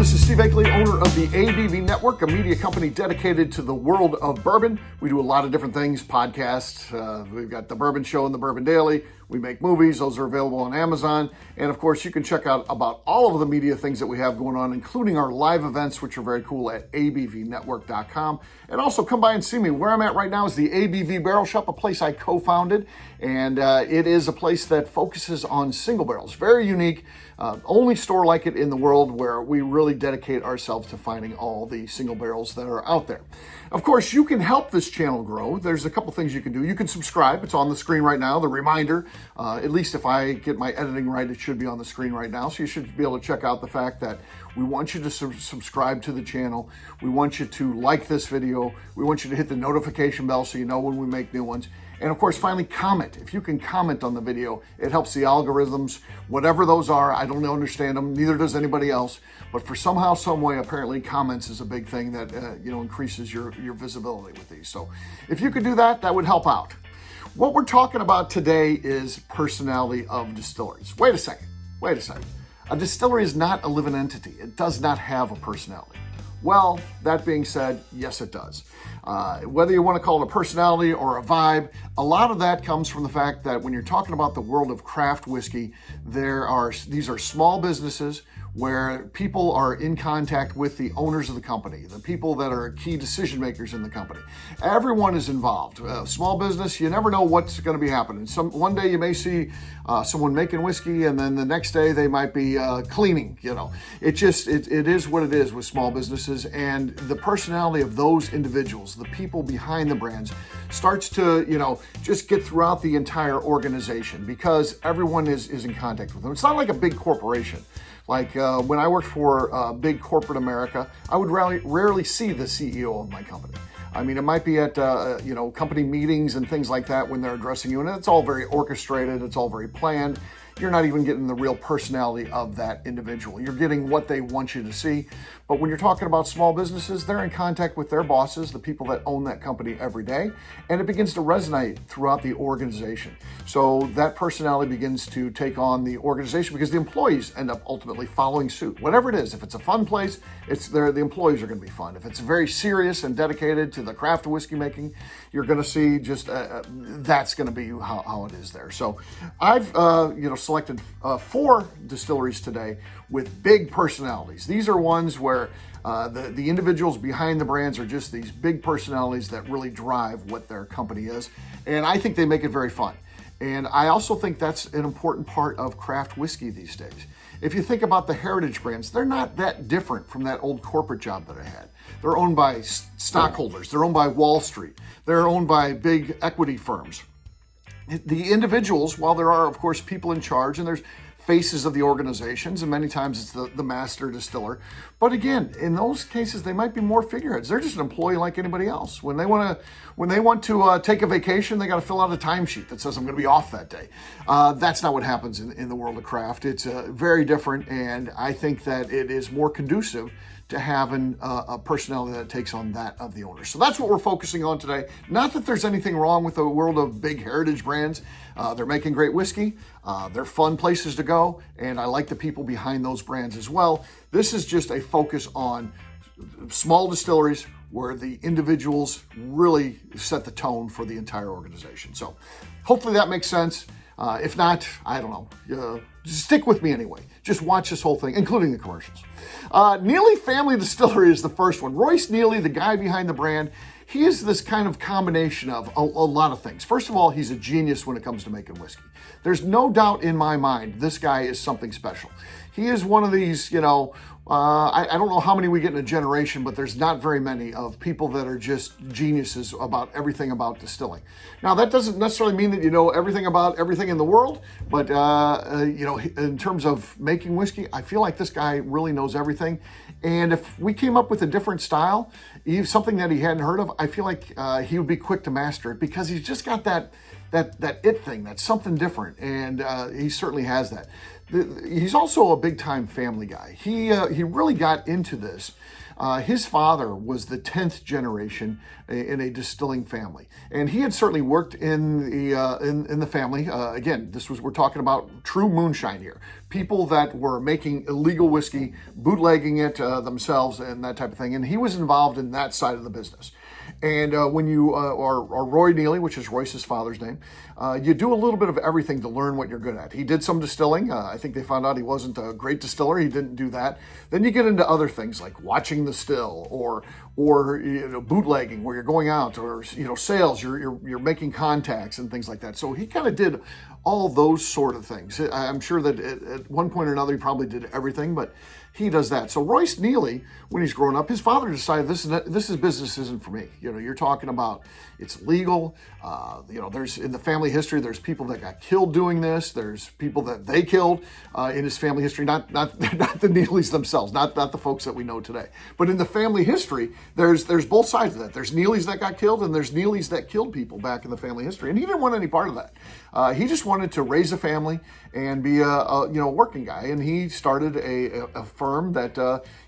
this is Steve Akley, owner of the ABV Network, a media company dedicated to the world of bourbon. We do a lot of different things, podcasts. We've got the Bourbon Show and the Bourbon Daily. We make movies. Those are available on Amazon. And of course, you can check out about all of the media things that we have going on, including our live events, which are very cool at abvnetwork.com. And also come by and see me. Where I'm at right now is the ABV Barrel Shop, a place I co-founded. And it is a place that focuses on single barrels. Very unique. Only store like it in the world where we really dedicate ourselves to finding all the single barrels that are out there. Of course, you can help this channel grow. There's a couple things you can do. You can subscribe. It's on the screen right now, the reminder. At least if I get my editing right, it should be on the screen right now. So you should be able to check out the fact that we want you to subscribe to the channel. We want you to like this video. We want you to hit the notification bell so you know when we make new ones. And of course, finally, comment. If you can comment on the video, it helps the algorithms, whatever those are. I don't understand them, neither does anybody else. But for somehow, some way, apparently comments is a big thing that increases your visibility with these. So if you could do that, that would help out. What we're talking about today is personality of distilleries. Wait a second. A distillery is not a living entity. It does not have a personality. Well, that being said, yes, it does. Whether you want to call it a personality or a vibe, a lot of that comes from the fact that when you're talking about the world of craft whiskey, these are small businesses where people are in contact with the owners of the company, the people that are key decision makers in the company. Everyone is involved. Small business, you never know what's going to be happening. One day you may see someone making whiskey, and then the next day they might be cleaning. It is what it is with small businesses, and the personality of those individuals, the people behind the brands, starts to just get throughout the entire organization because everyone is in contact with them. It's not like a big corporation. Like when I worked for big corporate America, I would rarely see the CEO of my company. I mean, it might be at company meetings and things like that when they're addressing you, and it's all very orchestrated. It's all very planned. You're not even getting the real personality of that individual. You're getting what they want you to see. But when you're talking about small businesses, they're in contact with their bosses, the people that own that company every day, and it begins to resonate throughout the organization. So that personality begins to take on the organization because the employees end up ultimately following suit. Whatever it is, if it's a fun place, the employees are going to be fun. If it's very serious and dedicated to the craft of whiskey making, you're going to see just that's going to be how it is there. So I've selected 4 distilleries today with big personalities. These are ones where the individuals behind the brands are just these big personalities that really drive what their company is. And I think they make it very fun. And I also think that's an important part of craft whiskey these days. If you think about the heritage brands, they're not that different from that old corporate job that I had. They're owned by stockholders. They're owned by Wall Street. They're owned by big equity firms. The individuals, while there are, of course, people in charge, and there's faces of the organizations, and many times it's the master distiller. But again, in those cases, they might be more figureheads. They're just an employee like anybody else. When they want to take a vacation, they got to fill out a timesheet that says I'm going to be off that day. That's not what happens in the world of craft. It's very different, and I think that it is more conducive to having a personality that takes on that of the owner. So that's what we're focusing on today. Not that there's anything wrong with the world of big heritage brands. They're making great whiskey. They're fun places to go. And I like the people behind those brands as well. This is just a focus on small distilleries where the individuals really set the tone for the entire organization. So hopefully that makes sense. If not, I don't know. Just stick with me anyway. Just watch this whole thing, including the commercials. Neely Family Distillery is the first one. Royce Neely, the guy behind the brand, he is this kind of combination of a lot of things. First of all, he's a genius when it comes to making whiskey. There's no doubt in my mind this guy is something special. He is one of these, I don't know how many we get in a generation, but there's not very many of people that are just geniuses about everything about distilling. Now, that doesn't necessarily mean that you know everything about everything in the world, but, in terms of making whiskey, I feel like this guy really knows everything. And if we came up with a different style, something that he hadn't heard of, I feel like he would be quick to master it because he's just got that it thing, that's something different, and he certainly has that. He's also a big-time family guy. He really got into this his father was the 10th generation in a distilling family, and he had certainly worked in the family. Again, we're talking about true moonshine here. People that were making illegal whiskey, bootlegging it themselves, and that type of thing. And he was involved in that side of the business. And when you are Roy Neely, which is Royce's father's name, you do a little bit of everything to learn what you're good at. He did some distilling. I think they found out he wasn't a great distiller. He didn't do that. Then you get into other things like watching the still, or bootlegging, where you're going out, or sales. You're making contacts and things like that. So he kind of did all those sort of things. I'm sure that at one point or another he probably did everything, but he does that. So Royce Neely, when he's growing up, his father decided this is business isn't for me. You're talking about it's legal. There's in the family history, there's people that got killed doing this. There's people that they killed in his family history. Not the Neelys themselves, not the folks that we know today, but in the family history, there's both sides of that. There's Neelys that got killed, and there's Neelys that killed people back in the family history. And he didn't want any part of that. He just wanted to raise a family and be a working guy. And he started a firm that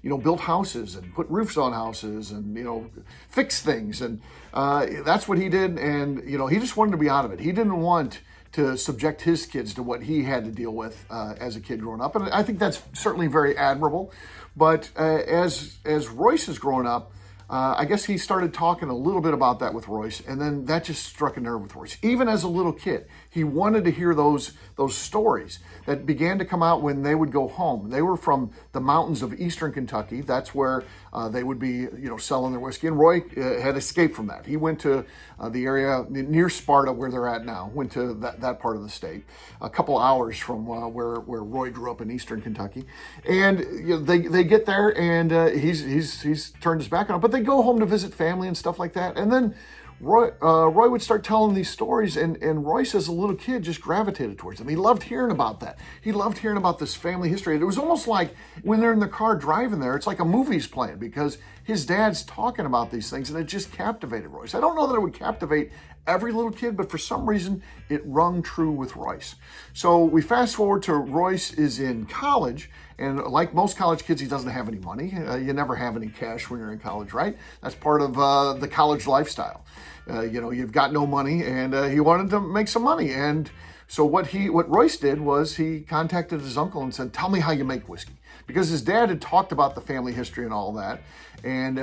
built houses and put roofs on houses and fix things, and that's what he did. And he just wanted to be out of it. He didn't want to subject his kids to what he had to deal with as a kid growing up, and I think that's certainly very admirable. But as Royce is growing up, I guess he started talking a little bit about that with Royce, and then that just struck a nerve with Royce. Even as a little kid, he wanted to hear those stories that began to come out when they would go home. They were from the mountains of eastern Kentucky. That's where they would be, selling their whiskey. And Roy had escaped from that. He went to the area near Sparta, where they're at now. Went to that part of the state, a couple hours from where Roy grew up in eastern Kentucky. And they get there, and he's turned his back on it. But they go home to visit family and stuff like that. And then Roy would start telling these stories, and Royce, as a little kid, just gravitated towards them. He loved hearing about that. He loved hearing about this family history. It was almost like when they're in the car driving there, it's like a movie's playing, because his dad's talking about these things, and it just captivated Royce. I don't know that it would captivate every little kid, but for some reason, it rung true with Royce. So we fast forward to Royce is in college, and like most college kids, he doesn't have any money. You never have any cash when you're in college, right? That's part of the college lifestyle. You've got no money, and he wanted to make some money. And so what Royce did was he contacted his uncle and said, "Tell me how you make whiskey," because his dad had talked about the family history and all that. And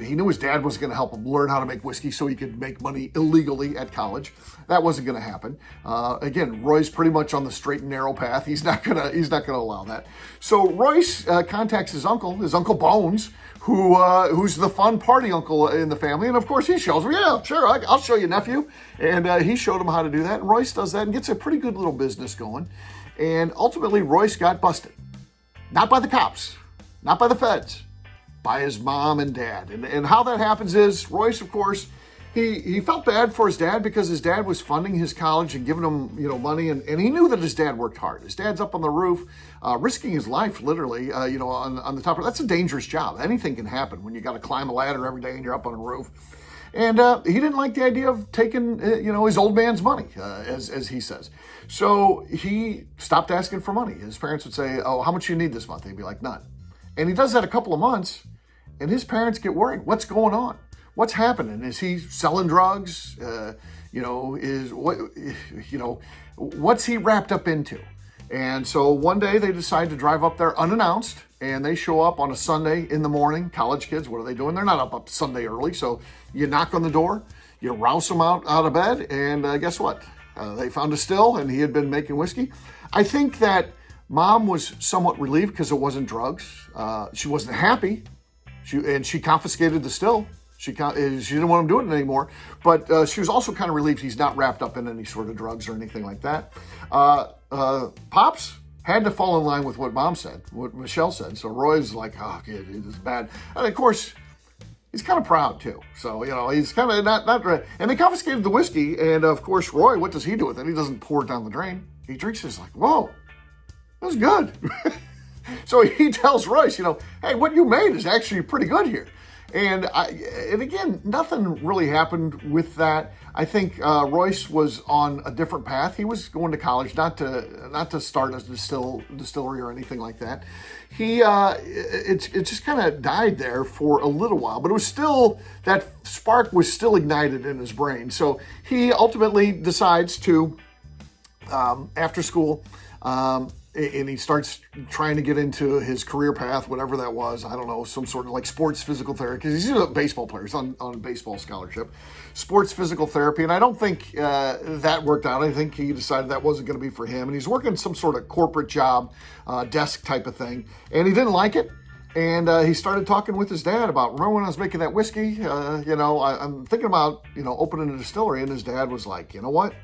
he knew his dad was going to help him learn how to make whiskey so he could make money illegally at college. That wasn't going to happen. Again, Roy's pretty much on the straight and narrow path. He's not gonna allow that. So Royce contacts his Uncle Bones, who's the fun party uncle in the family. And of course he shows him, "Yeah, sure, I'll show you, nephew." And he showed him how to do that. And Royce does that and gets a pretty good little business going. And ultimately Royce got busted. Not by the cops, not by the feds, by his mom and dad. And how that happens is Royce, of course, he felt bad for his dad, because his dad was funding his college and giving him money, and he knew that his dad worked hard. His dad's up on the roof, risking his life literally, on the top. That's a dangerous job. Anything can happen when you got to climb a ladder every day and you're up on a roof. And he didn't like the idea of taking his old man's money, as he says. So he stopped asking for money. His parents would say, "Oh, how much do you need this month?" He'd be like, "None." And he does that a couple of months, and his parents get worried. What's going on? What's happening? Is he selling drugs? What's he wrapped up into? And so one day they decide to drive up there unannounced, and they show up on a Sunday in the morning. College kids, what are they doing? They're not up Sunday early. So you knock on the door, you rouse them out of bed, and guess what? They found a still, and he had been making whiskey. I think that Mom was somewhat relieved because it wasn't drugs. She wasn't happy. She confiscated the still. She didn't want him doing it anymore, but she was also kind of relieved he's not wrapped up in any sort of drugs or anything like that. Pops had to fall in line with what Mom said, what Michelle said. So Roy's like, "Oh, kid, this is bad." And of course, he's kind of proud too. So, he's kind of not right. And they confiscated the whiskey. And of course, Roy, what does he do with it? He doesn't pour it down the drain. He drinks it. He's like, "Whoa, that was good." So he tells Royce, "Hey, what you made is actually pretty good here." And again, nothing really happened with that. I think Royce was on a different path. He was going to college, not to start a distillery or anything like that. It just kind of died there for a little while, but it was still, that spark was still ignited in his brain. So he ultimately decides to, after school, and he starts trying to get into his career path, whatever that was. I don't know, some sort of like sports physical therapy, because he's a baseball player. He's on a baseball scholarship. Sports physical therapy, and I don't think that worked out. I think he decided that wasn't going to be for him, and he's working some sort of corporate job, desk type of thing, and he didn't like it. And he started talking with his dad about, remember when I was making that whiskey? I'm thinking about, opening a distillery, and his dad was like, you know what?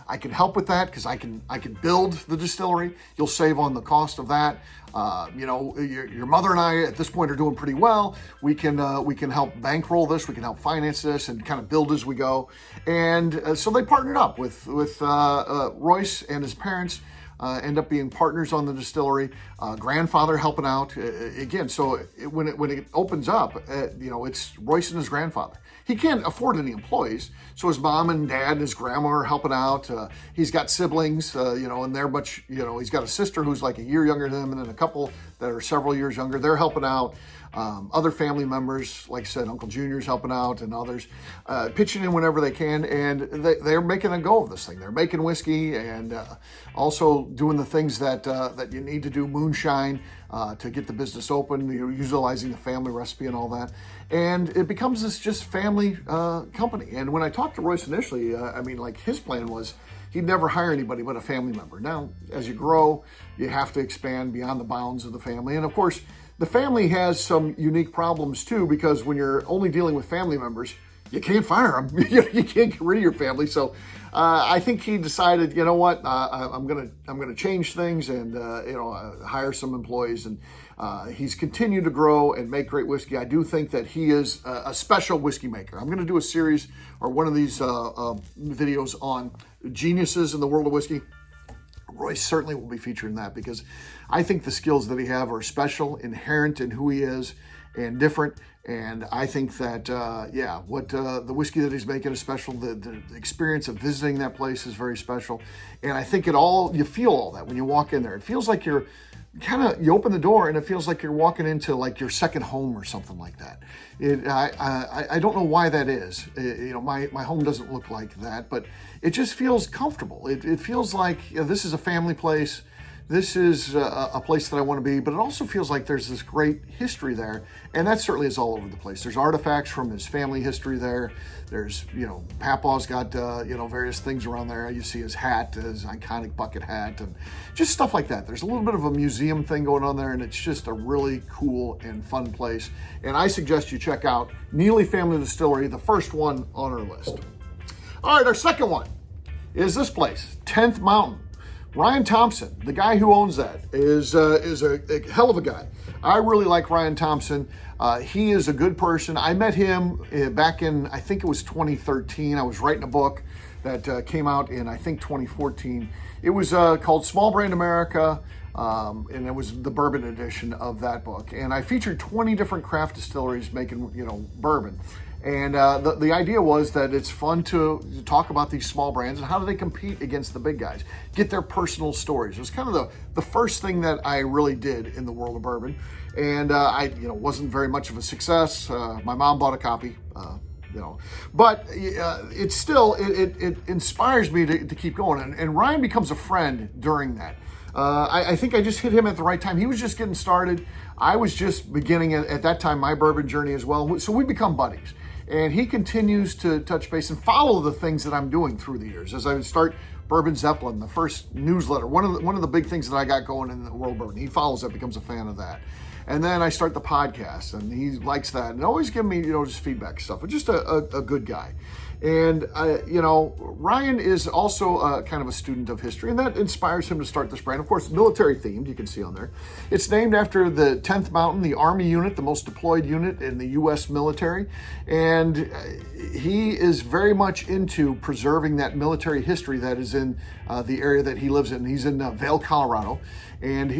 I can help with that because I can build the distillery. You'll save on the cost of that. Your mother and I at this point are doing pretty well. We can help bankroll this. We can help finance this and kind of build as we go. And so they partnered up with Royce and his parents. End up being partners on the distillery. Grandfather helping out again. So when it opens up, it's Royce and his grandfather. He can't afford any employees, so his mom and dad and his grandma are helping out. He's got siblings, and they're much, he's got a sister who's like a year younger than him, and then a couple that are several years younger. They're helping out. Other family members, like I said, Uncle Junior's helping out, and others pitching in whenever they can, and they're making a go of this thing. They're making whiskey and also doing the things that you need to do, moonshine, to get the business open, utilizing the family recipe and all that. And it becomes this just family company. And when I talked to Royce initially, his plan was he'd never hire anybody but a family member. Now, as you grow, you have to expand beyond the bounds of the family. And of course, the family has some unique problems too, because when you're only dealing with family members, you can't fire them. You can't get rid of your family. So I think he decided, you know what, I'm gonna change things and hire some employees. And he's continued to grow and make great whiskey. I do think that he is a special whiskey maker. I'm going to do a series or one of these videos on geniuses in the world of whiskey. Royce certainly will be featured in that because I think the skills that he have are special, inherent in who he is, and different. And I think that, the whiskey that he's making is special. The experience of visiting that place is very special. And I think you feel all that when you walk in there. It feels like you open the door and it feels like you're walking into like your second home or something like that. I don't know why that is. My home doesn't look like that, but it just feels comfortable. It feels like this is a family place. This is a place that I want to be, but it also feels like there's this great history there, and that certainly is all over the place. There's artifacts from his family history there. There's, Papaw's got, various things around there. You see his hat, his iconic bucket hat, and just stuff like that. There's a little bit of a museum thing going on there, and it's just a really cool and fun place. And I suggest you check out Neely Family Distillery, the first one on our list. All right, our second one is this place, 10th Mountain. Ryan Thompson, the guy who owns that, is a hell of a guy. I really like Ryan Thompson. He is a good person. I met him back in, I think it was 2013. I was writing a book that came out in, I think, 2014. It was called Small Brand America, and it was the bourbon edition of that book. And I featured 20 different craft distilleries making, bourbon. And the idea was that it's fun to talk about these small brands and how do they compete against the big guys, get their personal stories. It was kind of the first thing that I really did in the world of bourbon. And I wasn't very much of a success. My mom bought a copy, but it still inspires me to keep going. And Ryan becomes a friend during that. I think I just hit him at the right time. He was just getting started. I was just beginning at that time my bourbon journey as well. So we become buddies. And he continues to touch base and follow the things that I'm doing through the years. As I start Bourbon Zeppelin, the first newsletter, one of the big things that I got going in the world of bourbon, he follows that, becomes a fan of that. And then I start the podcast, and he likes that, and always give me, just feedback and stuff. But just a good guy. And, Ryan is also kind of a student of history, and that inspires him to start this brand. Of course, military themed, you can see on there. It's named after the 10th Mountain, the Army unit, the most deployed unit in the U.S. military. And he is very much into preserving that military history that is in the area that he lives in. He's in Vail, Colorado, and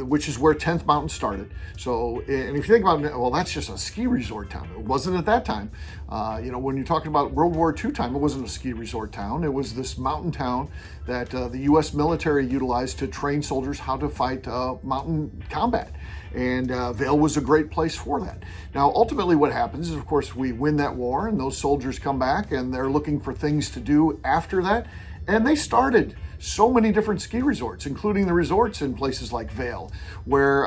which is where 10th Mountain started. So, and if you think about it, well, that's just a ski resort town. It wasn't at that time. When you're talking about World War II time, it wasn't a ski resort town. It was this mountain town that the U.S. military utilized to train soldiers how to fight mountain combat. And Vail was a great place for that. Now, ultimately what happens is, of course, we win that war and those soldiers come back and they're looking for things to do after that. And they started so many different ski resorts, including the resorts in places like Vail, where,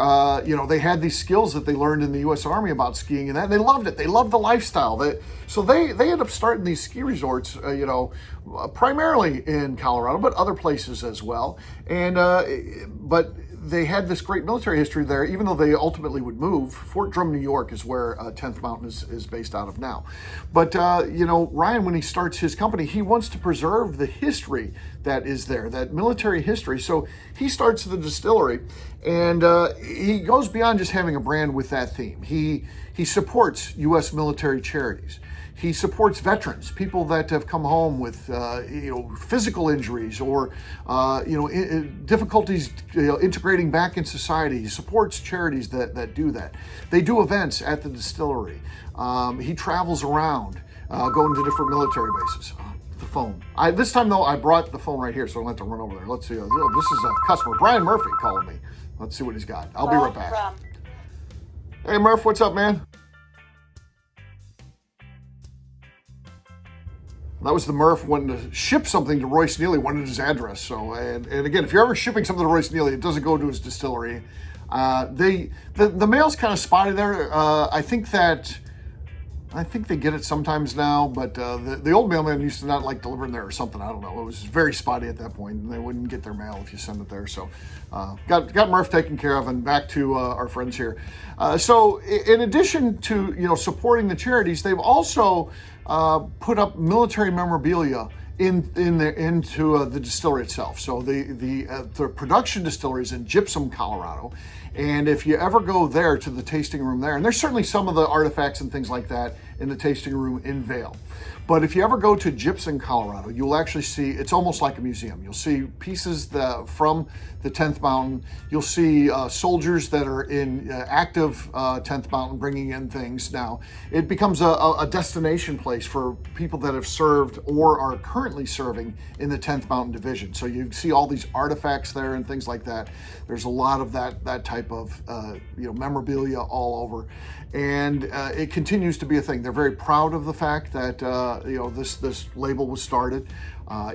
they had these skills that they learned in the U.S. Army about skiing and that, and they loved it. They loved the lifestyle. So they ended up starting these ski resorts, primarily in Colorado, but other places as well. And, but they had this great military history there, even though they ultimately would move. Fort Drum, New York is where 10th Mountain is based out of now. But, Ryan, when he starts his company, he wants to preserve the history that is there, that military history. So he starts the distillery, and he goes beyond just having a brand with that theme. He supports U.S. military charities. He supports veterans, people that have come home with, physical injuries or, difficulties, integrating back in society. He supports charities that do that. They do events at the distillery. He travels around, going to different military bases. The phone. This time, though, I brought the phone right here, so I don't have to run over there. Let's see. This is a customer, Brian Murphy, calling me. Let's see what he's got. I'll be right back. Hey, Murph, what's up, man? That was the Murph wanting to ship something to Royce Neely, wanted his address. So, and again, if you're ever shipping something to Royce Neely, it doesn't go to his distillery. The mail's kind of spotty there. I think they get it sometimes now, but the old mailman used to not like delivering there or something. I don't know. It was very spotty at that point, and they wouldn't get their mail if you send it there. So got Murph taken care of, and back to our friends here. So in addition to supporting the charities, they've also put up military memorabilia into the distillery itself. So the production distillery is in Gypsum, Colorado. And if you ever go there to the tasting room there, and there's certainly some of the artifacts and things like that in the tasting room in Vail. But if you ever go to Gypsum, Colorado, you'll actually see, it's almost like a museum. You'll see pieces from the 10th Mountain. You'll see soldiers that are in active 10th Mountain bringing in things. Now, it becomes a destination place for people that have served or are currently serving in the 10th Mountain Division. So you see all these artifacts there and things like that. There's a lot of that type of memorabilia all over. And it continues to be a thing. They're very proud of the fact that this label was started.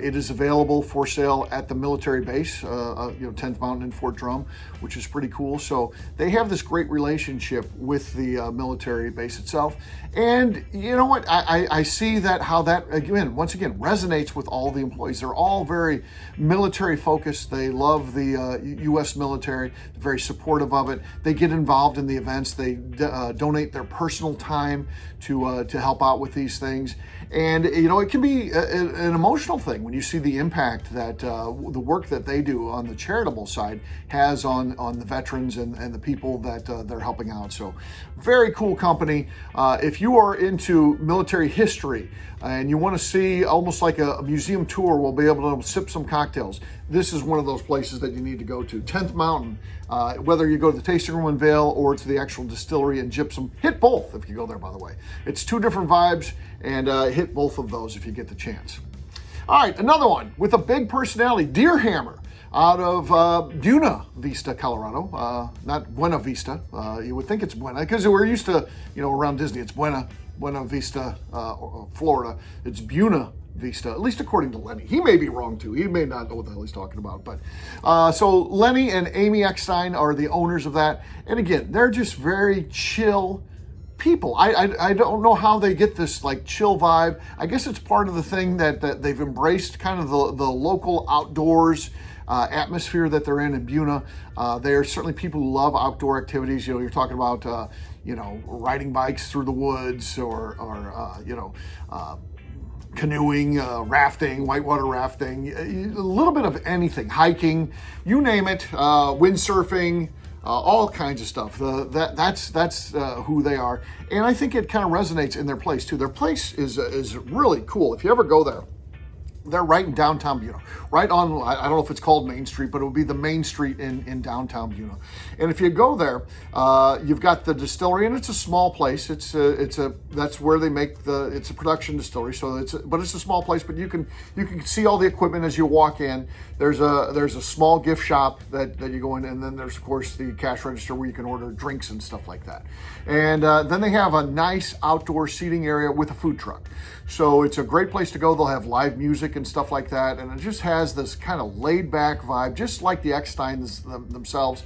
It is available for sale at the military base, 10th Mountain in Fort Drum, which is pretty cool. So they have this great relationship with the military base itself. And you know what? I see how that, once again, resonates with all the employees. They're all very military focused. They love the U.S. military. They're very supportive of it. They get involved in the events. They donate their personal time to help out with these things. And, it can be an emotional thing when you see the impact that the work that they do on the charitable side has on the veterans and the people that they're helping out. So very cool company. If you are into military history and you want to see almost like a museum tour, we'll be able to sip some cocktails. This is one of those places that you need to go to. 10th Mountain, whether you go to the tasting room in Vail or to the actual distillery in Gypsum, hit both if you go there, by the way. It's two different vibes, and hit both of those if you get the chance. All right, another one with a big personality, Deer Hammer, out of Buena Vista, Colorado. Not Buena Vista. You would think it's Buena, because we're used to, around Disney, it's Buena Vista, Florida. It's Buena Vista, at least according to Lenny. He may be wrong too. He may not know what the hell he's talking about. But so Lenny and Amy Eckstein are the owners of that. And again, they're just very chill people. I don't know how they get this like chill vibe. I guess it's part of the thing that they've embraced, kind of the local outdoors atmosphere that they're in Buena. They are certainly people who love outdoor activities. You're talking about riding bikes through the woods or canoeing, rafting, whitewater rafting, a little bit of anything, hiking, you name it, windsurfing. All kinds of stuff. That's who they are, and I think it kind of resonates in their place too. Their place is really cool. If you ever go there, They're right in downtown Buno, right on, I don't know if it's called Main Street, but it would be the main street in downtown Buno. And if you go there, you've got the distillery, and it's a small place. That's where they make it's a production distillery, so but it's a small place, but you can see all the equipment as you walk in. There's a small gift shop that you go in, and then there's, of course, the cash register where you can order drinks and stuff like that. And then they have a nice outdoor seating area with a food truck. So it's a great place to go. They'll have live music and stuff like that. And it just has this kind of laid back vibe, just like the Ecksteins themselves.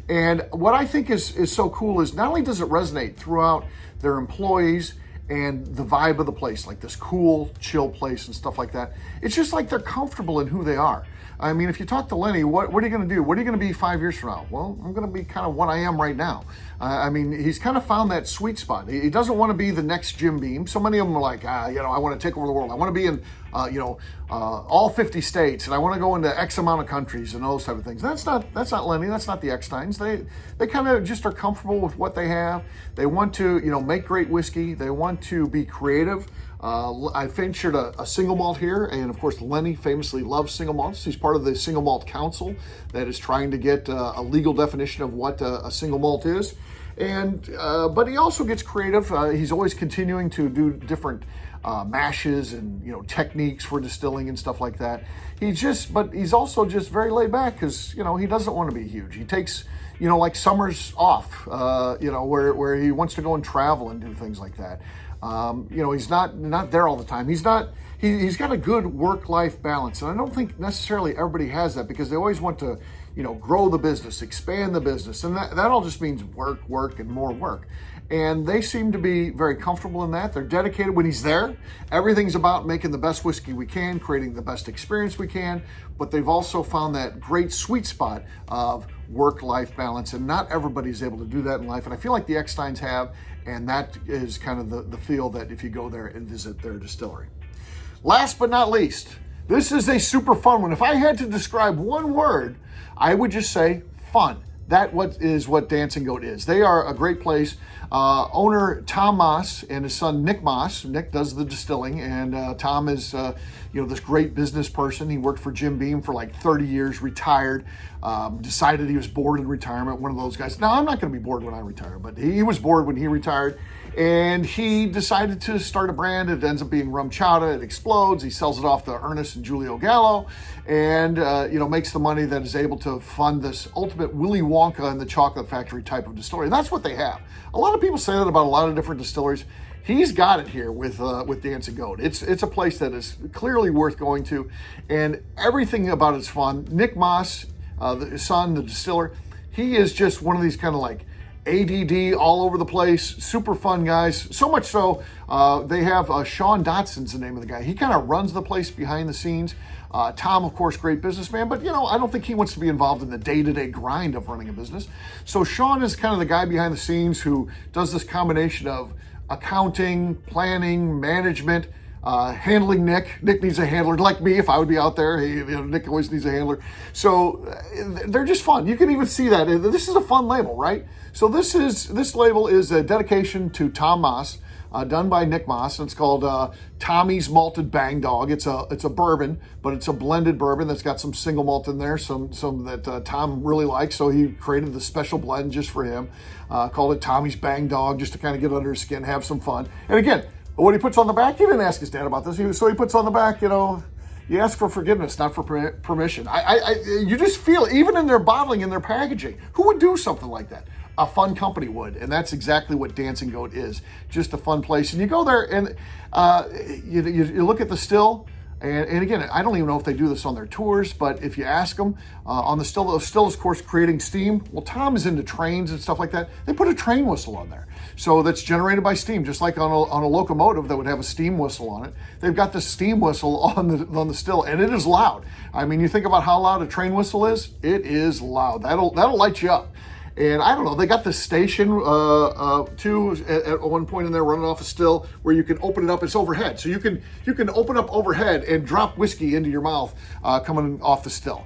And what I think is so cool is not only does it resonate throughout their employees and the vibe of the place, like this cool, chill place and stuff like that, it's just like they're comfortable in who they are. I mean, if you talk to Lenny, what are you going to do? What are you going to be 5 years from now? Well, I'm going to be kind of what I am right now. I mean, he's kind of found that sweet spot. He doesn't want to be the next Jim Beam. So many of them are like, I want to take over the world. I want to be in, all 50 states, and I want to go into X amount of countries and those type of things. That's not Lenny. That's not the Ecksteins. They kind of just are comfortable with what they have. They want to, make great whiskey. They want to be creative. I featured a single malt here, and of course Lenny famously loves single malts. He's part of the Single Malt Council that is trying to get a legal definition of what a single malt is. And but he also gets creative. He's always continuing to do different mashes and techniques for distilling and stuff like that. But he's also just very laid back because he doesn't want to be huge. He takes like summers off, where he wants to go and travel and do things like that. He's not there all the time. He's got a good work-life balance. And I don't think necessarily everybody has that because they always want to, grow the business, expand the business. And that all just means work, and more work. And they seem to be very comfortable in that. They're dedicated when he's there. Everything's about making the best whiskey we can, creating the best experience we can. But they've also found that great sweet spot of work-life balance. And not everybody's able to do that in life. And I feel like the Ecksteins have. And that is kind of the feel that if you go there and visit their distillery. Last but not least, this is a super fun one. If I had to describe one word, I would just say fun. That is what Dancing Goat is. They are a great place. Owner Tom Moss and his son Nick Moss. Nick does the distilling, and Tom is this great business person. He worked for Jim Beam for like 30 years, retired, decided he was bored in retirement. One of those guys. Now, I'm not going to be bored when I retire, but he was bored when he retired. And he decided to start a brand. It ends up being Rum Chowder. It explodes. He sells it off to Ernest and Julio Gallo, and makes the money that is able to fund this ultimate Willy Wonka and the Chocolate Factory type of distillery. And that's what they have. A lot of people say that about a lot of different distilleries. He's got it here with Dancing Goat. It's a place that is clearly worth going to, and everything about it's fun. Nick Moss, his son, the distiller, he is just one of these kind of like ADD all over the place, super fun guys. So much so, they have Sean Dotson's the name of the guy. He kind of runs the place behind the scenes. Tom, of course, great businessman, but I don't think he wants to be involved in the day-to-day grind of running a business. So Sean is kind of the guy behind the scenes who does this combination of accounting, planning, management, handling Nick. Nick needs a handler, like me if I would be out there. Nick always needs a handler. So they're just fun. You can even see that. This is a fun label, right? So this label is a dedication to Tom Moss, done by Nick Moss, and it's called Tommy's Malted Bang Dog. It's a bourbon, but it's a blended bourbon that's got some single malt in there, some that Tom really likes, so he created the special blend just for him, called it Tommy's Bang Dog, just to kind of get under his skin, have some fun. And again, what he puts on the back, he didn't ask his dad about this, so he puts on the back, you ask for forgiveness, not for permission. You just feel, even in their bottling and their packaging, who would do something like that? A fun company would, and that's exactly what Dancing Goat is. Just a fun place. And you go there and you look at the still, and again, I don't even know if they do this on their tours, but if you ask them on the still is, of course, creating steam. Well, Tom is into trains and stuff like that. They put a train whistle on there. So that's generated by steam, just like on a locomotive that would have a steam whistle on it. They've got the steam whistle on the still, and it is loud. I mean, you think about how loud a train whistle is, it is loud. That'll light you up. And I don't know, they got this station too at one point in there running off a still where you can open it up. It's overhead. So you can open up overhead and drop whiskey into your mouth coming off the still.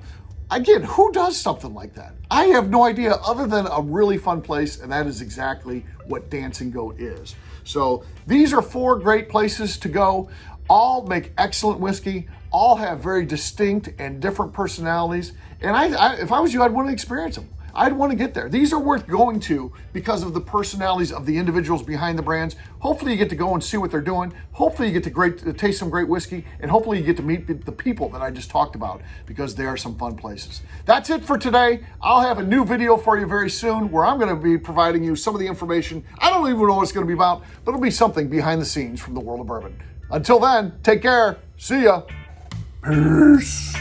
Again, who does something like that? I have no idea, other than a really fun place, and that is exactly what Dancing Goat is. So these are 4 great places to go. All make excellent whiskey. All have very distinct and different personalities. And if I was you, I'd want to experience them. I'd want to get there. These are worth going to because of the personalities of the individuals behind the brands. Hopefully you get to go and see what they're doing. Hopefully you get to taste some great whiskey. And hopefully you get to meet the people that I just talked about, because they are some fun places. That's it for today. I'll have a new video for you very soon where I'm going to be providing you some of the information. I don't even know what it's going to be about, but it'll be something behind the scenes from the world of bourbon. Until then, take care. See ya. Peace.